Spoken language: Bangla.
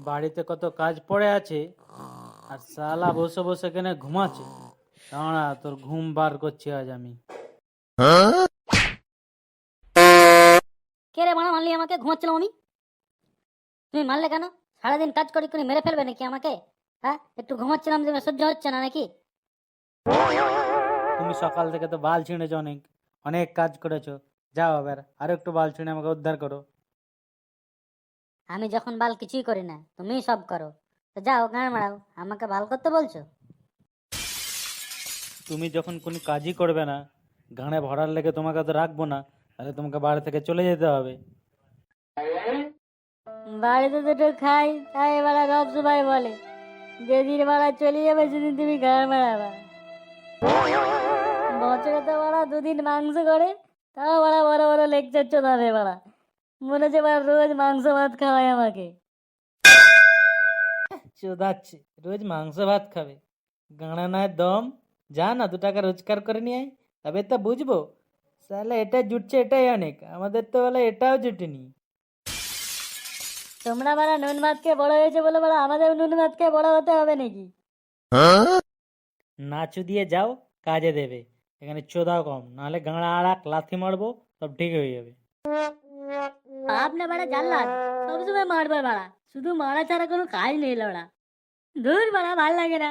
বাড়িতে কত কাজ পড়ে আছে আর শালা বসে বসে কেন ঘুমাচ্ছে। দাঁড়া, তোর ঘুম বার করছি আজ আমি। কে রে মারা মারলি আমাকে? ঘুমাচ্ছিলাম আমি। তুমি মারলে কেন? সারাদিন কাজ করি করে মেরে ফেলবে নাকি আমাকে? হ্যাঁ, একটু ঘুমাচ্ছিলাম যে সহ্য হচ্ছে না নাকি? তুমি সকাল থেকে তো বাল ছিঁড়েছো, অনেক অনেক কাজ করেছো। যাও এবার আরো একটু বাল ছিঁড়ে আমাকে উদ্ধার করো। আমি যখন বাল কিছুই করি না, তুমিই সব করো। তো যাও গান মারাও, আমাকে বাল করতে বলছো? তুমি যখন কোনো কাজই করবে না, গানে ভরার লেগে তোমাকে তো রাখবো না, তাহলে তোমাকে বাড়ি থেকে চলে যেতে হবে। বাড়িতে দুটো খাই, তাই বেলা সব সময় বলে যেদিন বেলা চলে যাবে সেদিন তুমি গান মারাবা। বছরে তো বড়া দুদিন মাংস করে, তাও বড়া বড় বড় লেকচার চোদাবে বড়া। মনে হচ্ছে বড়া রোজ মাংস ভাত খাওয়ায় আমাকে। চোদাচ্ছে, রোজ মাংস ভাত খাবে? গাঁড়া নয় দম। যা না, 2 টাকা রোজগার করে নিয়ে আয়, তবে তো বুঝবো। তাহলে এটা জুটছে, এটাই অনেক, আমাদের তো বলে এটাও জুটেনি। তোমরা বড়া নুন ভাত খেয়ে বড় হয়েছে বলে বড়া আমাদের নুন ভাত খেয়ে বড় হতে হবে নাকি? নাচু দিয়ে যাও, কাজে দেবে। এখানে চোদাও কম, নাহলে গাঁড়া আড়াক লাথি মারবো, সব ঠিক হয়ে যাবে। আপনি বড়া জানলাম সবসময় মারবে বড়া, শুধু মারা ছাড়া কোনো কাজ নেই লড়া। ধুর বড়া, ভাল লাগে না।